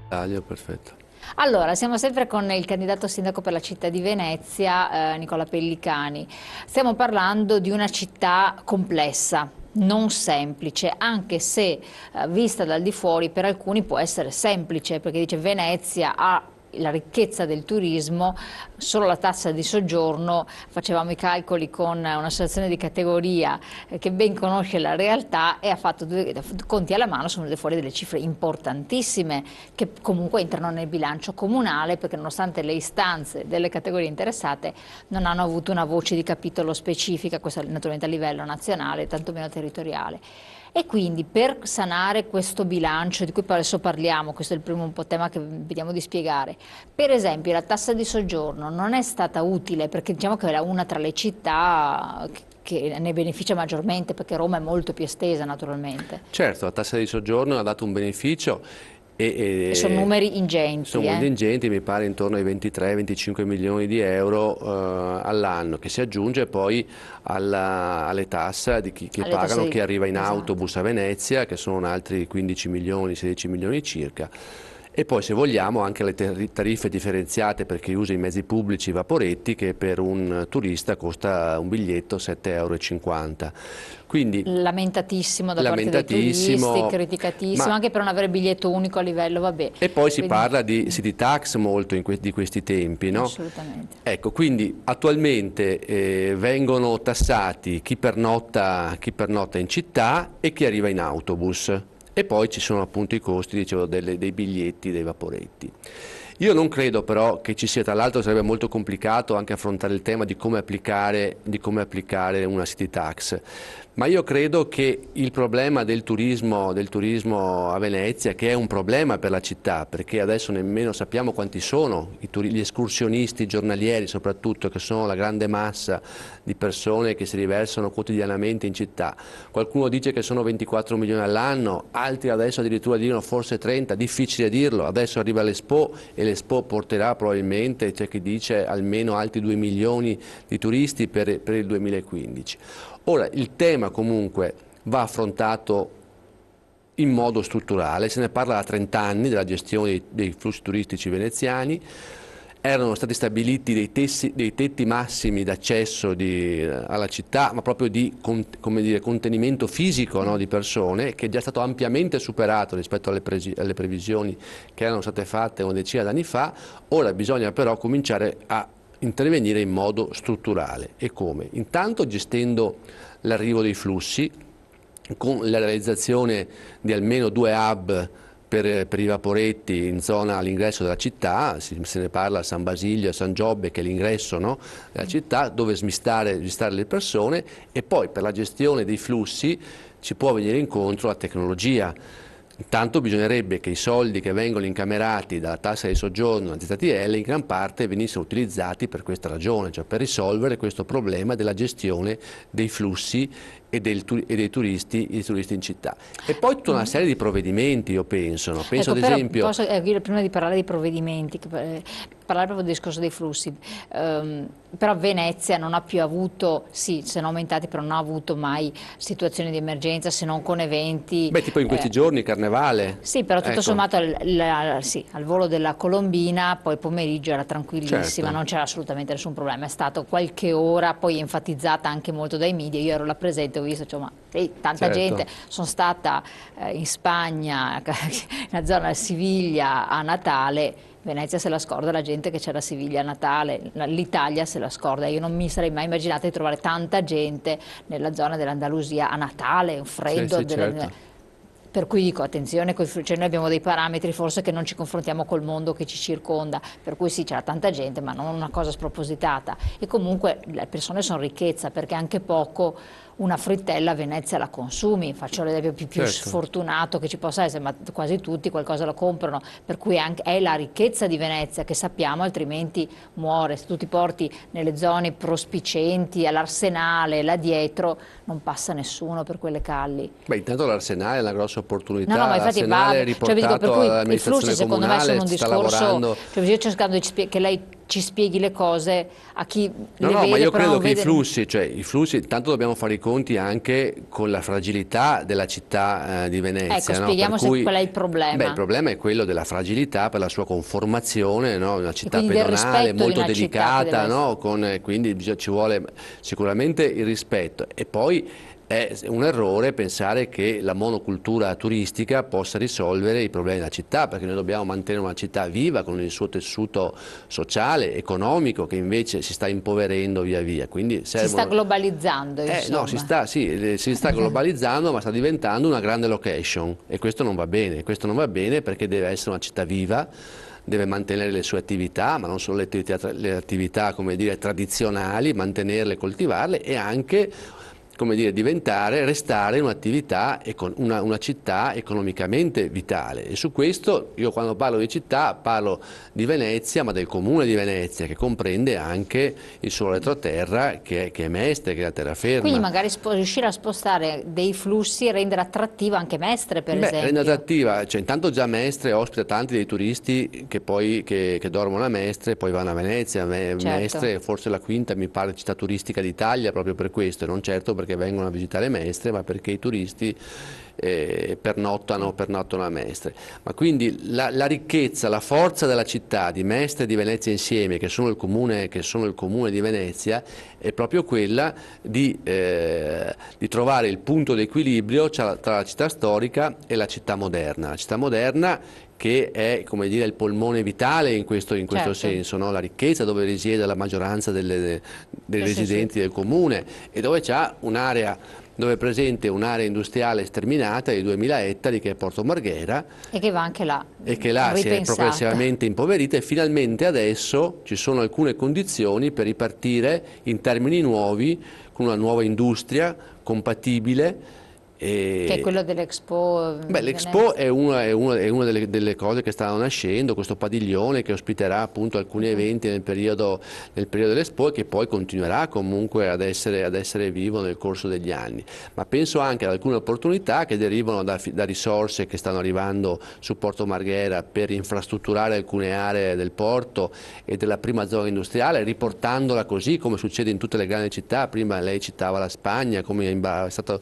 Taglio, perfetto. Allora, siamo sempre con il candidato sindaco per la città di Venezia, Nicola Pellicani. Stiamo parlando di una città complessa, non semplice, anche se vista dal di fuori per alcuni può essere semplice, perché dice Venezia ha la ricchezza del turismo, solo la tassa di soggiorno, facevamo i calcoli con un'associazione di categoria che ben conosce la realtà e ha fatto conti alla mano, sono venute fuori delle cifre importantissime che comunque entrano nel bilancio comunale, perché nonostante le istanze delle categorie interessate non hanno avuto una voce di capitolo specifica, questo naturalmente a livello nazionale, tantomeno territoriale. E quindi per sanare questo bilancio di cui adesso parliamo, questo è il primo un po' tema che vediamo di spiegare, per esempio la tassa di soggiorno non è stata utile perché diciamo che è una tra le città che ne beneficia maggiormente, perché Roma è molto più estesa naturalmente. Certo, la tassa di soggiorno ha dato un beneficio E sono numeri sono ingenti, molto ingenti, mi pare intorno ai 23-25 milioni di euro all'anno, che si aggiunge poi alle tasse di chi alle tasse pagano, chi arriva in esatto. autobus a Venezia, che sono altri 15 milioni, 16 milioni circa. E poi se vogliamo anche le tariffe differenziate per chi usa i mezzi pubblici vaporetti, che per un turista costa un biglietto 7,50 €. Quindi Lamentatissimo da parte dei turisti, lamentatissimo, criticatissimo, ma anche per non avere biglietto unico a livello, vabbè. e poi si Quindi, parla di city tax molto di questi tempi, no? assolutamente. Ecco, quindi attualmente vengono tassati chi pernotta in città e chi arriva in autobus. E poi ci sono appunto i costi, dicevo, dei biglietti, dei vaporetti. Io non credo però che ci sia, tra l'altro sarebbe molto complicato anche affrontare il tema di come applicare una city tax, ma io credo che il problema del turismo a Venezia, che è un problema per la città, perché adesso nemmeno sappiamo quanti sono gli escursionisti giornalieri soprattutto, che sono la grande massa di persone che si riversano quotidianamente in città. Qualcuno dice che sono 24 milioni all'anno, altri adesso addirittura dicono forse 30, difficile dirlo. Adesso arriva l'Expo e l'Expo porterà probabilmente, c'è chi dice, almeno altri 2 milioni di turisti per il 2015. Ora, il tema comunque va affrontato in modo strutturale, se ne parla da 30 anni della gestione dei flussi turistici veneziani. Erano stati stabiliti dei tetti massimi d'accesso alla città, ma proprio di come dire, contenimento fisico, no, di persone, che è già stato ampiamente superato rispetto alle previsioni che erano state fatte una decina d'anni fa. Ora bisogna però cominciare a intervenire in modo strutturale. E come? Intanto gestendo l'arrivo dei flussi, con la realizzazione di almeno 2 hub per i vaporetti in zona all'ingresso della città, se ne parla a San Basilio, a San Giobbe, che è l'ingresso, no, della città, dove smistare le persone, e poi per la gestione dei flussi ci può venire incontro la tecnologia. Intanto bisognerebbe che i soldi che vengono incamerati dalla tassa di soggiorno alla ZTL in gran parte venissero utilizzati per questa ragione, cioè per risolvere questo problema della gestione dei flussi e dei turisti in città. E poi tutta una serie di provvedimenti, io penso, no? Penso Ecco, ad però esempio... prima di parlare dei provvedimenti, parlare proprio del discorso dei flussi, però Venezia non ha più avuto, sì, se ne aumentati, però non ha avuto mai situazioni di emergenza se non con eventi. Beh, tipo in questi giorni, Carnevale, Sì, però tutto ecco, sommato sì, al volo della Colombina, poi il pomeriggio era tranquillissima, certo, non c'era assolutamente nessun problema, è stato qualche ora, poi enfatizzata anche molto dai media, io ero là presente, ho visto, insomma, sì, tanta gente, certo. sono stata in Spagna, nella zona di Siviglia a Natale. Venezia se la scorda, la gente che c'era a Siviglia a Natale, l'Italia se la scorda. Io non mi sarei mai immaginata di trovare tanta gente nella zona dell'Andalusia a Natale, un Sì, freddo. sì, certo. Per cui dico attenzione, cioè noi abbiamo dei parametri forse che non ci confrontiamo col mondo che ci circonda, per cui sì c'era tanta gente ma non una cosa spropositata, e comunque le persone sono ricchezza, perché anche poco una frittella a Venezia la consumi, faccio l'esempio più Certo. sfortunato che ci possa essere, ma quasi tutti qualcosa la comprano, per cui è la ricchezza di Venezia che sappiamo, altrimenti muore. Se tu ti porti nelle zone prospicenti, all'Arsenale, là dietro, non passa nessuno per quelle calli. Beh, intanto l'Arsenale è una grossa No, no, opportunità, ma infatti va, l'Arsenale è cioè vi dico, per riportato cui i flussi all'amministrazione secondo me sono comunale, un sta discorso, lavorando. cioè io sto cercando che lei ci spieghi le cose a chi No, le no, vede, ma io però non credo che vede. i flussi, intanto dobbiamo fare i conti anche con la fragilità della città di Ecco, Venezia, no? Per spieghiamo cui, qual è il beh, il problema. problema è quello della fragilità per la sua conformazione, no? Una E città quindi del pedonale rispetto di molto una città che deve delicata, essere. no? Quindi ci vuole sicuramente il rispetto. E poi è un errore pensare che la monocultura turistica possa risolvere i problemi della città, perché noi dobbiamo mantenere una città viva con il suo tessuto sociale, economico, che invece si sta impoverendo via via. Quindi Si sta servono... globalizzando, No, insomma. si sta globalizzando, ma sta diventando una grande location e questo non va bene. Questo non va bene perché deve essere una città viva, deve mantenere le sue attività, ma non solo le attività, come dire, tradizionali, mantenerle, coltivarle e anche, come dire, restare un'attività, una città economicamente vitale. E su questo io quando parlo di città parlo di Venezia, ma del comune di Venezia, che comprende anche il suo retroterra, che è Mestre, che è la Quindi terraferma. magari riuscire a spostare dei flussi e rendere attrattiva anche Mestre, per Beh, rende esempio. attrattiva, cioè intanto già Mestre ospita tanti dei turisti che dormono a Mestre e poi vanno a Venezia. Certo. Mestre è forse la quinta, mi pare, città turistica d'Italia proprio per questo, e non certo perché vengono a visitare Mestre, ma perché i turisti pernottano a Mestre. Ma quindi la ricchezza, la forza della città di Mestre e di Venezia insieme, che sono il comune di Venezia, è proprio quella di trovare il punto di equilibrio tra la città storica e la città moderna. La città moderna che è, come dire, il polmone vitale in questo Certo. senso, no? La ricchezza dove risiede la maggioranza dei Sì, sì, sì. residenti del comune e dove dove è presente un'area industriale sterminata di 2000 ettari che è Porto Marghera E che va anche là, e che là si è ripensata. progressivamente impoverita e finalmente adesso ci sono alcune condizioni per ripartire in termini nuovi con una nuova industria compatibile. Che è quello dell'Expo Beh, di l'Expo Venezia. è una delle cose che stanno nascendo, questo padiglione che ospiterà appunto alcuni eventi nel periodo dell'Expo e che poi continuerà comunque ad essere vivo nel corso degli anni. Ma penso anche ad alcune opportunità che derivano da risorse che stanno arrivando su Porto Marghera per infrastrutturare alcune aree del porto e della prima zona industriale, riportandola così come succede in tutte le grandi città. Prima lei citava la Spagna, come è stato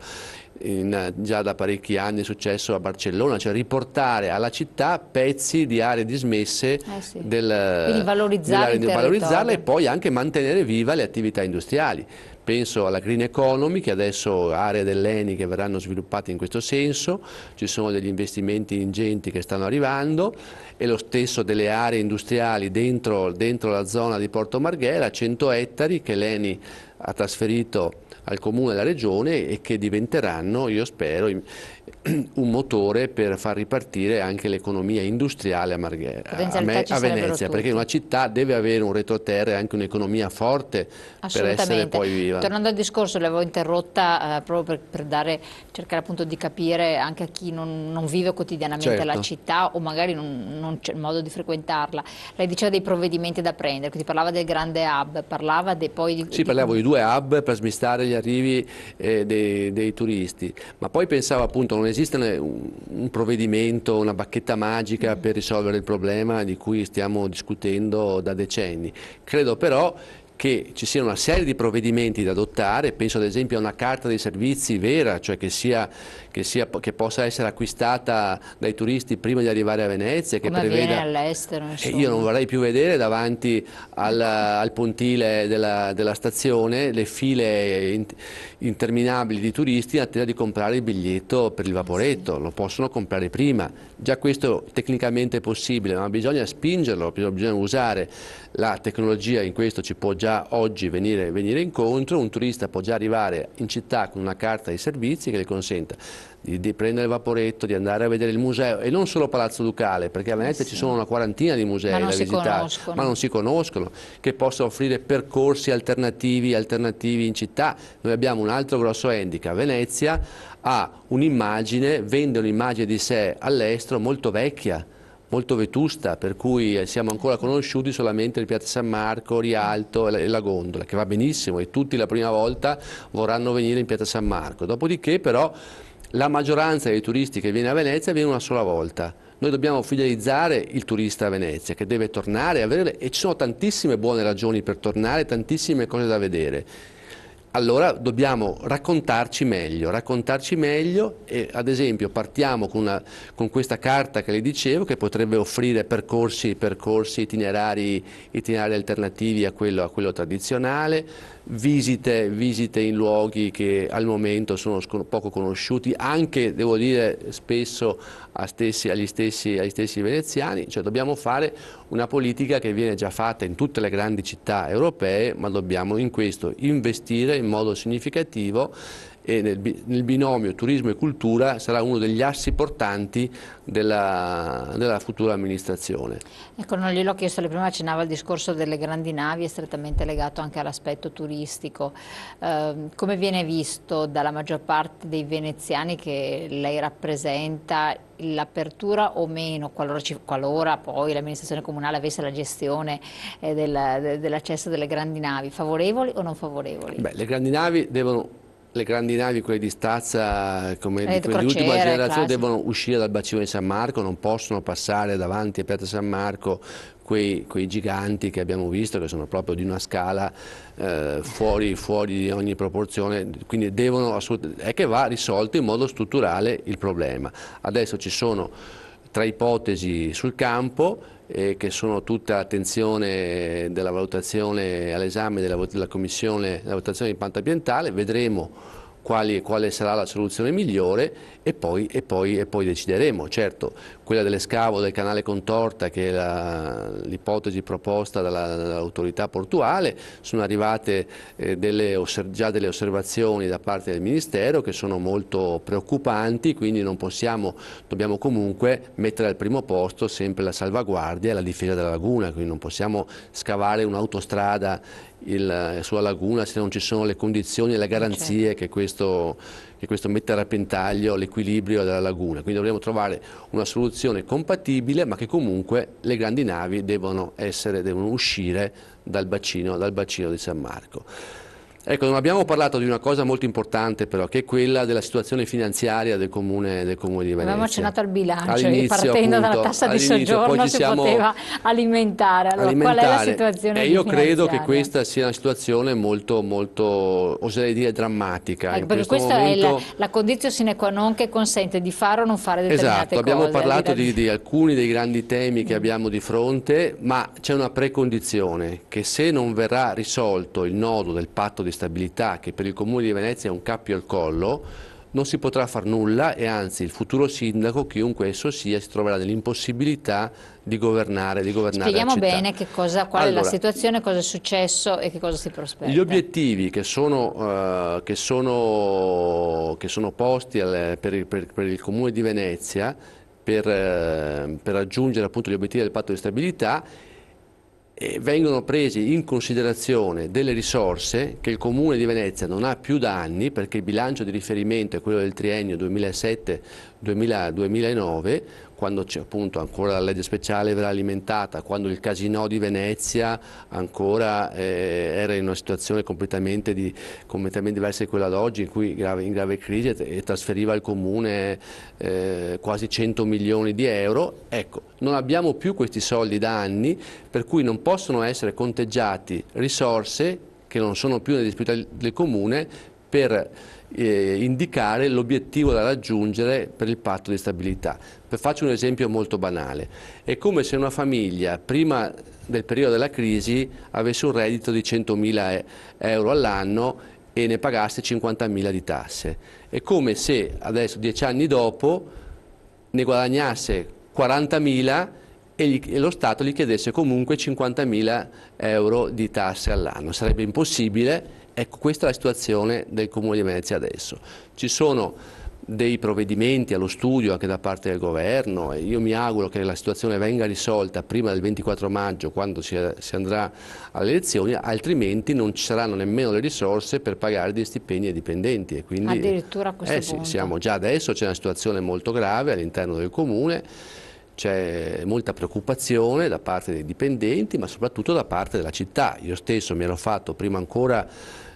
già da parecchi anni è successo a Barcellona, cioè riportare alla città pezzi di aree dismesse Sì. Quindi valorizzare il valorizzarle e territorio. poi anche mantenere viva le attività industriali. Penso alla green economy, che adesso aree dell'ENI che verranno sviluppate in questo senso, ci sono degli investimenti ingenti che stanno arrivando e lo stesso delle aree industriali dentro la zona di Porto Marghera, 100 ettari che l'ENI ha trasferito al comune e alla regione e che diventeranno, io spero, un motore per far ripartire anche l'economia industriale Potenzialità ci a sarebbero Venezia, perché una tutte. città deve avere un retroterra e anche un'economia forte per essere Assolutamente. poi viva. Tornando al discorso, l'avevo interrotta proprio cercare appunto di capire anche a chi non vive quotidianamente la Certo. città o magari non c'è modo di frequentarla. Lei diceva dei provvedimenti da prendere, quindi parlava del grande hub, parlava poi Sì, parlavo di 2 hub per smistare gli arrivi dei turisti, ma poi pensavo appunto non esiste un provvedimento, una bacchetta magica per risolvere il problema di cui stiamo discutendo da decenni. Credo però che ci sia una serie di provvedimenti da adottare, penso ad esempio a una carta dei servizi vera, cioè che possa essere acquistata dai turisti prima di arrivare a Venezia, che come avviene preveda... all'estero, E io non insomma. vorrei più vedere davanti al pontile della stazione le file interminabili di turisti in attesa di comprare il biglietto per il Sì. vaporetto, lo possono comprare prima. Già questo tecnicamente è possibile, ma bisogna spingerlo, bisogna usare la tecnologia, in questo ci può già oggi venire incontro, un turista può già arrivare in città con una carta di servizi che le consenta di prendere il vaporetto, di andare a vedere il museo e non solo Palazzo Ducale, perché a Venezia ci Sì. sono una quarantina di Ma musei non da si visitare, ma conoscono. non si conoscono, che possa offrire percorsi alternativi in città. Noi abbiamo un altro grosso handicap, Venezia ha un'immagine, vende un'immagine di sé all'estero molto vecchia, molto vetusta, per cui siamo ancora conosciuti solamente il Piazza San Marco, Rialto e la gondola, che va benissimo e tutti la prima volta vorranno venire in Piazza San Marco. Dopodiché però la maggioranza dei turisti che viene a Venezia viene una sola volta. Noi dobbiamo fidelizzare il turista a Venezia che deve tornare a vedere, e ci sono tantissime buone ragioni per tornare, tantissime cose da vedere. Allora dobbiamo raccontarci meglio e ad esempio partiamo con questa carta che le dicevo, che potrebbe offrire percorsi, itinerari alternativi a quello tradizionale, visite in luoghi che al momento sono poco conosciuti, anche devo dire spesso agli stessi veneziani. Cioè dobbiamo fare una politica che viene già fatta in tutte le grandi città europee, ma dobbiamo in questo investire in modo significativo, e nel binomio turismo e cultura sarà uno degli assi portanti della futura amministrazione. Ecco, non gliel'ho chiesto, lei prima accennava al discorso delle grandi navi, è strettamente legato anche all'aspetto turistico. Come viene visto dalla maggior parte dei veneziani che lei rappresenta l'apertura o meno, qualora poi l'amministrazione comunale avesse la gestione dell'accesso delle grandi navi, favorevoli o non favorevoli? Beh, le grandi navi, quelle di stazza, come di quelle di ultima crociere, generazione, classico. devono uscire dal bacino di San Marco, non possono passare davanti a Piazza San Marco quei giganti che abbiamo visto, che sono proprio di una scala fuori di ogni proporzione, quindi è che va risolto in modo strutturale il problema. Adesso ci sono 3 ipotesi sul campo, che sono tutta attenzione della valutazione all'esame della Commissione della valutazione di impatto ambientale. Vedremo quale sarà la soluzione migliore e poi decideremo. Certo, quella dell'escavo del canale Contorta, che è l'ipotesi proposta dall'autorità portuale, sono arrivate già delle osservazioni da parte del Ministero che sono molto preoccupanti, quindi dobbiamo comunque mettere al primo posto sempre la salvaguardia e la difesa della laguna, quindi non possiamo scavare un'autostrada sulla laguna se non ci sono le condizioni e le garanzie che questo mette a repentaglio l'equilibrio della laguna. Quindi dovremo trovare una soluzione compatibile, ma che comunque le grandi navi devono uscire dal bacino di San Marco. Ecco, non abbiamo parlato di una cosa molto importante però, che è quella della situazione finanziaria del Comune di Venezia. Abbiamo accennato al bilancio, All'inizio, partendo appunto, dalla tassa di soggiorno si poteva alimentare. Allora, qual è la situazione io credo che finanziaria? questa sia una situazione molto, oserei dire, drammatica. Ecco, perché questa è la condizione sine qua non che consente di fare o non fare determinate cose. Esatto, abbiamo parlato di alcuni dei grandi temi che abbiamo di fronte, ma c'è una precondizione, che se non verrà risolto il nodo del patto di stabilità, che per il Comune di Venezia è un cappio al collo, non si potrà far nulla, e anzi il futuro sindaco, chiunque esso sia, si troverà nell'impossibilità di governare Spieghiamo la città. bene qual è la situazione, cosa è successo e che cosa si prospetta. Gli obiettivi che sono posti per il Comune di Venezia per raggiungere appunto gli obiettivi del patto di stabilità, vengono presi in considerazione delle risorse che il Comune di Venezia non ha più da anni, perché il bilancio di riferimento è quello del triennio 2007-2009, quando c'è appunto ancora la legge speciale verrà alimentata, quando il Casinò di Venezia ancora era in una situazione completamente diversa di quella d'oggi, in cui in grave crisi, e trasferiva al Comune quasi 100 milioni di euro. Ecco, non abbiamo più questi soldi da anni, per cui non possono essere conteggiati risorse che non sono più nelle disponibilità del Comune per indicare l'obiettivo da raggiungere per il patto di stabilità. Faccio un esempio molto banale. È come se una famiglia prima del periodo della crisi avesse un reddito di 100.000 euro all'anno e ne pagasse 50.000 di tasse. È come se adesso, 10 anni dopo, ne guadagnasse 40.000 e lo Stato gli chiedesse comunque 50.000 euro di tasse all'anno. Sarebbe impossibile. Ecco, questa è la situazione del Comune di Venezia adesso. Ci sono dei provvedimenti allo studio anche da parte del governo, e io mi auguro che la situazione venga risolta prima del 24 maggio, quando si andrà alle elezioni, altrimenti non ci saranno nemmeno le risorse per pagare degli stipendi ai dipendenti. E quindi, addirittura a questo punto. Già adesso c'è una situazione molto grave all'interno del Comune. C'è molta preoccupazione da parte dei dipendenti, ma soprattutto da parte della città. Io stesso mi ero fatto, prima ancora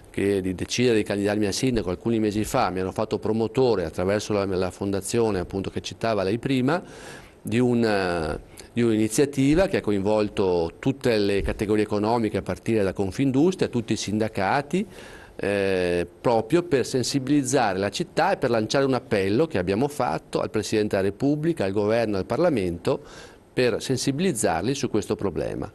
che di decidere di candidarmi a sindaco alcuni mesi fa, mi hanno fatto promotore attraverso la fondazione appunto che citava lei prima, di un'iniziativa che ha coinvolto tutte le categorie economiche a partire da Confindustria, tutti i sindacati, proprio per sensibilizzare la città e per lanciare un appello che abbiamo fatto al Presidente della Repubblica, al Governo e al Parlamento per sensibilizzarli su questo problema.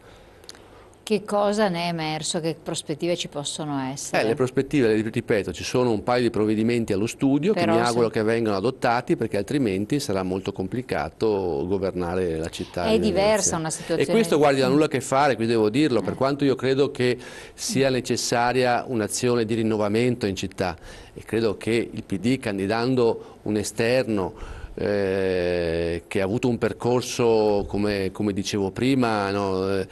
Che cosa ne è emerso? Che prospettive ci possono essere? Le prospettive, ripeto, ci sono un paio di provvedimenti allo studio che mi auguro che vengano adottati, perché altrimenti sarà molto complicato governare la città. È diversa una situazione. E questo, guardi, non ha nulla a che fare, qui devo dirlo, per quanto io credo che sia necessaria un'azione di rinnovamento in città, e credo che il PD, candidando un esterno che ha avuto un percorso, come dicevo prima, no,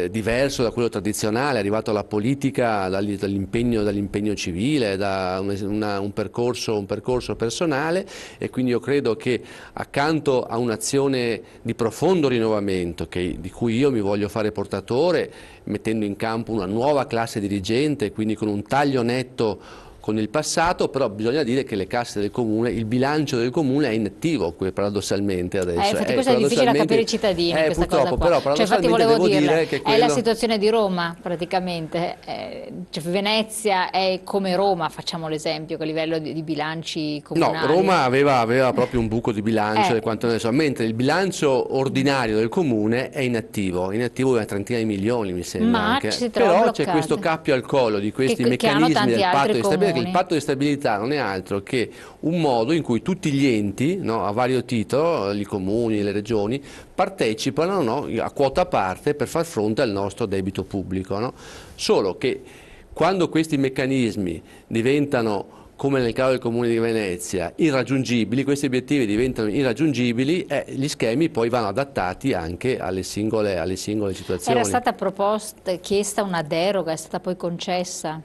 diverso da quello tradizionale, è arrivato alla politica dall'impegno civile, da un percorso personale, e quindi io credo che accanto a un'azione di profondo rinnovamento di cui io mi voglio fare portatore, mettendo in campo una nuova classe dirigente, quindi con un taglio netto con il passato, però bisogna dire che le casse del comune, il bilancio del comune è inattivo paradossalmente adesso. Infatti questo è difficile da capire ai cittadini, questa cosa qua. Però paradossalmente devo dire che è la situazione di Roma praticamente, cioè Venezia è come Roma, facciamo l'esempio, che a livello di bilanci comunali. No, Roma aveva proprio un buco di bilancio, quanto ne so, mentre il bilancio ordinario del comune è inattivo una trentina di milioni mi sembra. Ma anche. Però c'è questo cappio al collo di questi meccanismi del patto di stabilità. Il patto di stabilità non è altro che un modo in cui tutti gli enti, no, a vario titolo, i comuni, le regioni, partecipano, no, a quota parte per far fronte al nostro debito pubblico. No? Solo che quando questi meccanismi diventano, come nel caso del Comune di Venezia, irraggiungibili, questi obiettivi diventano irraggiungibili, gli schemi poi vanno adattati anche alle singole situazioni. Era stata chiesta una deroga, è stata poi concessa?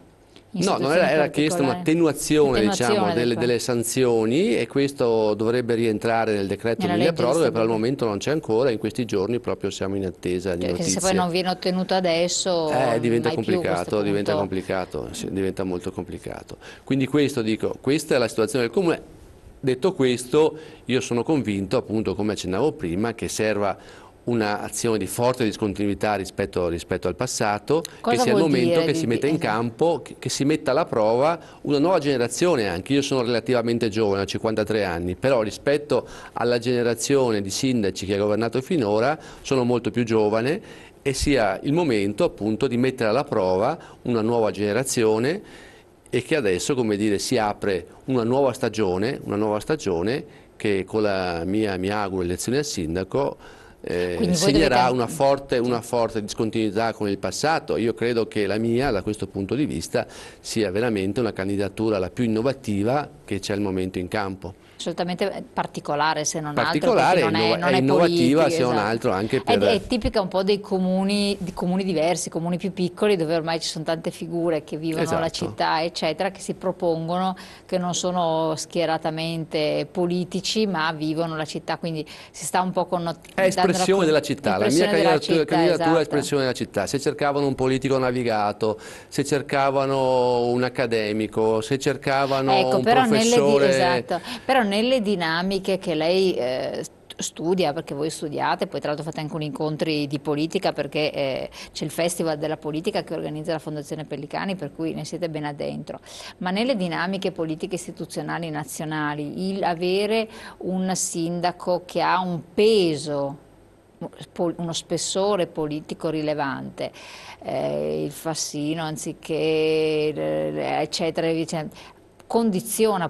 No, non era chiesta un'attenuazione diciamo, delle sanzioni, e questo dovrebbe rientrare nel decreto mille proroghe, però al momento non c'è ancora, in questi giorni proprio siamo in attesa di notizie. Se poi non viene ottenuto adesso diventa complicato, diventa molto complicato. Quindi questa è la situazione del Comune. Detto questo, io sono convinto, appunto come accennavo prima, che serva un'azione di forte discontinuità rispetto al passato, che sia il momento che si metta in campo, che si metta alla prova una nuova generazione anche. Io sono relativamente giovane, ho 53 anni, però rispetto alla generazione di sindaci che ha governato finora sono molto più giovane, e sia il momento appunto di mettere alla prova una nuova generazione, e che adesso, come dire, si apre una nuova stagione che con la mia, mi auguro, elezione al sindaco segnerà una forte discontinuità con il passato. Io credo che la mia, da questo punto di vista, sia veramente una candidatura la più innovativa che c'è al momento in campo. Assolutamente particolare, se non particolare altro, perché non è innovativa, politica, se non altro anche per... È tipica un po' dei comuni diversi, comuni più piccoli, dove ormai ci sono tante figure che vivono la città, eccetera, che si propongono, che non sono schieratamente politici, ma vivono la città, quindi si sta un po' È espressione della città, la mia candidatura è espressione della città. Se cercavano un politico navigato, se cercavano un accademico, se cercavano un professore... Però nelle dinamiche che lei studia, perché voi studiate, poi tra l'altro fate anche un incontri di politica, perché c'è il Festival della Politica che organizza la Fondazione Pellicani, per cui ne siete ben addentro, ma nelle dinamiche politiche istituzionali nazionali, il avere un sindaco che ha un peso, uno spessore politico rilevante, il Fassino anziché eccetera,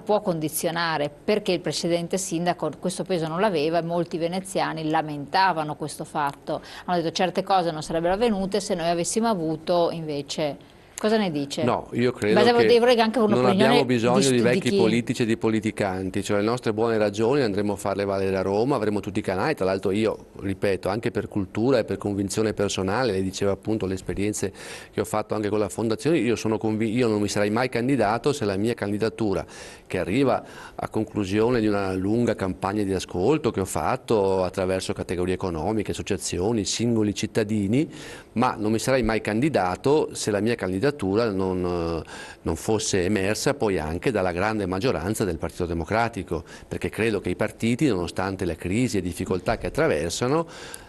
può condizionare, perché il precedente sindaco questo peso non l'aveva, e molti veneziani lamentavano questo fatto, hanno detto certe cose non sarebbero avvenute se noi avessimo avuto invece. Cosa ne dice? No, io credo che anche non abbiamo bisogno di vecchi politici e di politicanti, cioè le nostre buone ragioni andremo a farle valere a Roma, avremo tutti i canali, tra l'altro io, ripeto, anche per cultura e per convinzione personale, lei diceva appunto le esperienze che ho fatto anche con la fondazione, io non mi sarei mai candidato se la mia candidatura, che arriva a conclusione di una lunga campagna di ascolto che ho fatto attraverso categorie economiche, associazioni, singoli cittadini, ma non mi sarei mai candidato se la mia candidatura candidatura non fosse emersa poi anche dalla grande maggioranza del Partito Democratico, perché credo che i partiti, nonostante le crisi e difficoltà che attraversano,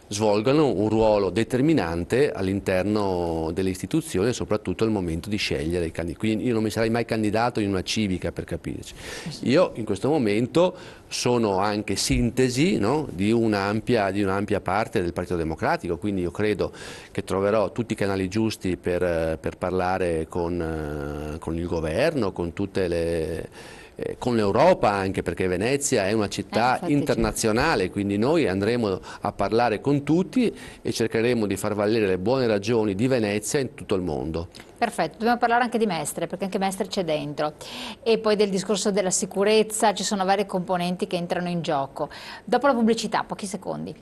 svolgano un ruolo determinante all'interno delle istituzioni e soprattutto al momento di scegliere i candidati. Quindi io non mi sarei mai candidato in una civica, per capirci. Io in questo momento sono anche sintesi, no, di un'ampia parte del Partito Democratico, quindi io credo che troverò tutti i canali giusti per parlare con il governo, con tutte con l'Europa, anche perché Venezia è una città internazionale, quindi noi andremo a parlare con tutti e cercheremo di far valere le buone ragioni di Venezia in tutto il mondo. Perfetto, dobbiamo parlare anche di Mestre, perché anche Mestre c'è dentro, e poi del discorso della sicurezza, ci sono varie componenti che entrano in gioco. Dopo la pubblicità, pochi secondi.